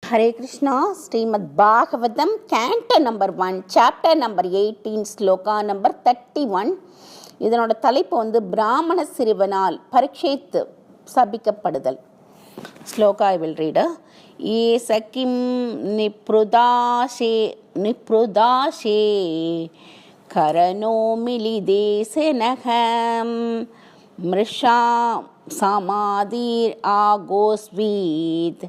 Hare Krishna, Srimad Bhagavatam, Canto number 1, chapter number 18, shloka number 31. இதனோட தலைப்பு வந்து பிராமண சிறுவனால் பரீட்சித்து சபிக்கப்படுதல். Shloka I will read. ஏசகிம் நிப்ருதாஷே கரணோ மிலிதேசனகம் மிருஷா சமாதீர் ஆகோஸ்வீத்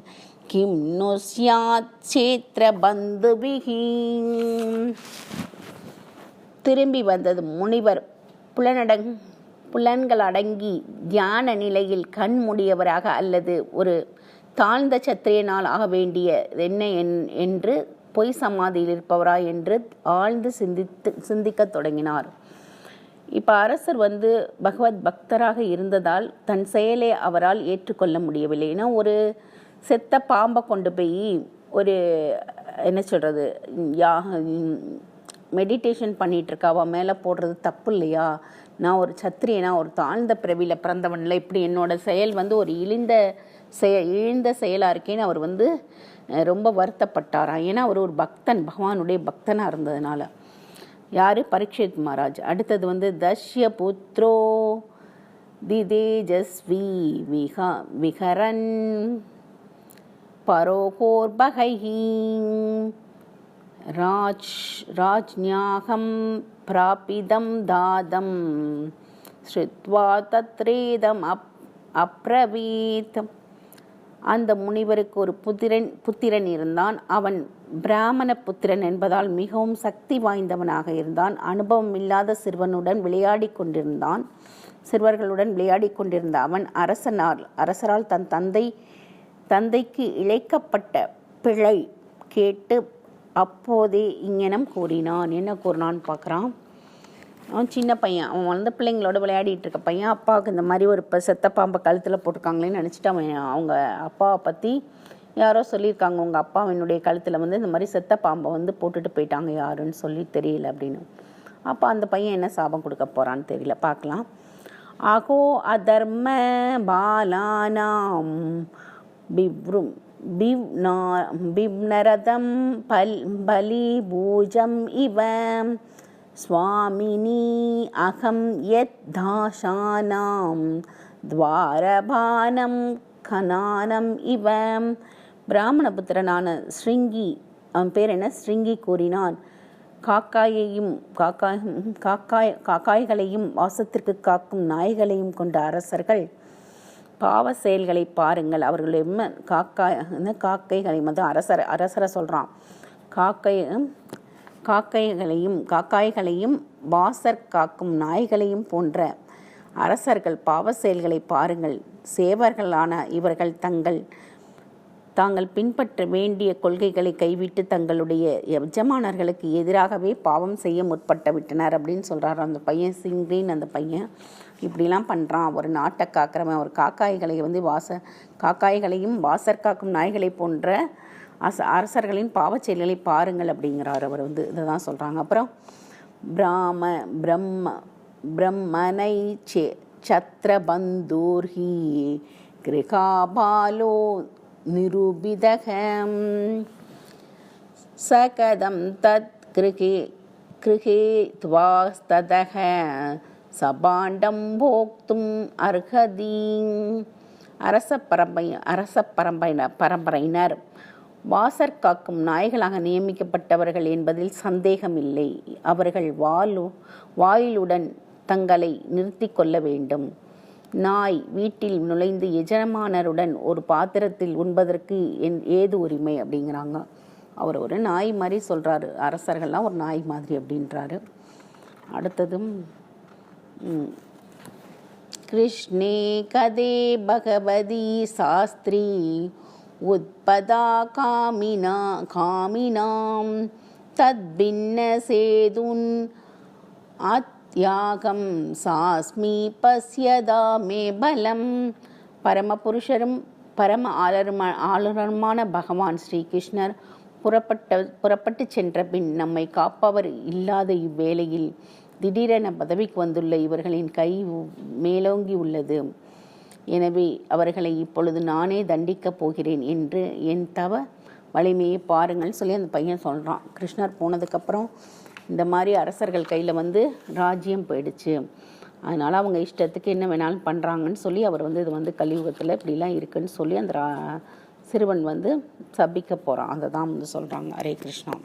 கிம் நுஸ்யாத் சேத்ர பந்துபிஹி. திரும்பி வந்தது முனிவர் புலன்கள் அடங்கி தியான நிலையில் கண்முடியவராக அல்லது ஒரு தாழ்ந்த சத்திரியனால் ஆக வேண்டிய என்ன என்று பொய் சமாதியில் இருப்பவரா என்று ஆழ்ந்து சிந்திக்க தொடங்கினார். இப்போ அரசர் வந்து பகவத் பக்தராக இருந்ததால் தன் செயலை அவரால் ஏற்றுக்கொள்ள முடியவில்லை. ஏன்னா ஒரு செத்த பாம்பை கொண்டு போய் ஒரு என்ன சொல்கிறது மெடிடேஷன் பண்ணிகிட்ருக்கா அவன் மேலே போடுறது தப்பு இல்லையா? நான் ஒரு சத்திரியனா, ஒரு தாழ்ந்த பிறவியில் பிறந்தவனில் இப்படி என்னோட செயல் வந்து ஒரு இழிந்த செயலாக இருக்கேன்னு அவர் வந்து ரொம்ப வருத்தப்பட்டாராம். ஏன்னா அவர் ஒரு பக்தன், பகவானுடைய பக்தனாக இருந்ததுனால. யார்? பரீட்சித் மகாராஜ். அடுத்தது வந்து தஷ்ய புத்ரோ திதேஜஸ்வி விஹரன் பரோகோர்பகைஹி ராஜ்ஞாகம் பிராபிதம் தாதம் ஸ்ருத்வா தத்ரேதம் அப்ரவீத். அந்த முனிவருக்கு ஒரு புத்திரன் இருந்தான். அவன் பிராமண புத்திரன் என்பதால் மிகவும் சக்தி வாய்ந்தவனாக இருந்தான். அனுபவம் இல்லாத சிறுவர்களுடன் விளையாடி கொண்டிருந்த அவன் அரசரால் தன் தந்தைக்கு இழைக்கப்பட்ட பிழை கேட்டு அப்போதே இங்ஙனம் கூறினான். என்ன கூறினான்னு பார்க்குறான். அவன் சின்ன பையன், அவன் வளர்ந்த பிள்ளைங்களோட விளையாடிட்டு இருக்க பையன். அப்பாவுக்கு இந்த மாதிரி ஒரு செத்த பாம்பை கழுத்தில் போட்டிருக்காங்களேன்னு நினச்சிட்டு அவன் அவங்க அப்பாவை பற்றி யாரோ சொல்லியிருக்காங்க, உங்கள் அப்பா என்னுடைய கழுத்தில் வந்து இந்த மாதிரி செத்த பாம்பை வந்து போட்டுட்டு போயிட்டாங்க, யாருன்னு சொல்லி தெரியல அப்படின்னு. அப்போ அந்த பையன் என்ன சாபம் கொடுக்க போகிறான்னு தெரியல, பார்க்கலாம். அகோ அதர்ம பாலானாம் பிவ்னரதம் பலி பூஜம் இவ ஸ்வாமினி அகம் யத் தாஷானாம் துவாரபானம் கனானம் இவ. பிராமணபுத்திரனான ஸ்ருங்கி, அவன் பேர் என்ன, ஸ்ருங்கி கூறினான், காக்காய்களையும் வாசத்திற்கு காக்கும் நாய்களையும் கொண்ட அரசர்கள் பாவ செயல்களை பாருங்கள். அவர்களுடைய காக்கைகளை வந்து அரசரை சொல்கிறான். காக்காய்களையும் வாசற் காக்கும் நாய்களையும் போன்ற அரசர்கள் பாவ செயல்களை பாருங்கள். சேவர்களான இவர்கள் தாங்கள் பின்பற்ற வேண்டிய கொள்கைகளை கைவிட்டு தங்களுடைய எஜமானர்களுக்கு எதிராகவே பாவம் செய்ய முற்பட்டு விட்டனர் அப்படின்னு சொல்கிறார் அந்த பையன். சிங்கிரின் அந்த பையன் இப்படிலாம் பண்ணுறான். ஒரு நாட்டை காக்கிறவன், ஒரு காக்காய்களை வந்து காக்காய்களையும் வாசற்காக்கும் நாய்களை போன்ற அரசர்களின் பாவச் செயல்களை பாருங்கள் அப்படிங்கிறார் அவர் வந்து. இதை தான் சொல்கிறாங்க. அப்புறம் பிரம்மனை சத்ரபந்தூர்ஹி கிருகாபாலோ நிரூபிதகம் சகதம் தத் கிருகே துவாஸ்ததக சபாண்டம் போக்தும் அர்ஹதீங். அரச பரம்பரையினர் வாசற்காக்கும் நாய்களாக நியமிக்கப்பட்டவர்கள் என்பதில் சந்தேகமில்லை. அவர்கள் வாயிலுடன் தங்களை நிறுத்தி கொள்ள வேண்டும். நாய் வீட்டில் நுழைந்து எஜமானருடன் ஒரு பாத்திரத்தில் உண்பதற்கு ஏது உரிமை அப்படிங்கிறாங்க. அவர் ஒரு நாய் மாதிரி சொல்கிறாரு, அரசர்கள்லாம் ஒரு நாய் மாதிரி அப்படின்றாரு. அடுத்ததும் கிருஷ்ணே கதே பகவதி சாஸ்திரி உத்பதா காமினாம் தத்பின்ன சேதுன் யாகம் சாஸ்மி பஸ்யதா மே பலம். பரமபுருஷரும் பரம ஆளுநருமான பகவான் ஸ்ரீகிருஷ்ணர் புறப்பட்டு சென்ற பின் நம்மை காப்பவர் இல்லாத இவ்வேளையில் திடீரென பதவிக்கு வந்துள்ள இவர்களின் கை மேலோங்கி உள்ளது. எனவே அவர்களை இப்பொழுது நானே தண்டிக்கப் போகிறேன் என்று என் தவ வலிமையை பாருங்கள்னு சொல்லி அந்த பையன் சொல்கிறான். கிருஷ்ணர் போனதுக்கப்புறம் இந்த மாதிரி அரசர்கள் கையில் வந்து ராஜ்யம் போயிடுச்சு, அதனால் அவங்க இஷ்டத்துக்கு என்ன வேணாலும் பண்ணுறாங்கன்னு சொல்லி அவர் வந்து இது வந்து கலியுகத்தில் இப்படிலாம் இருக்குன்னு சொல்லி அந்த சிறுவன் வந்து சபிக்க போகிறான். அதை தான் வந்து சொல்கிறாங்க. ஹரே கிருஷ்ணா.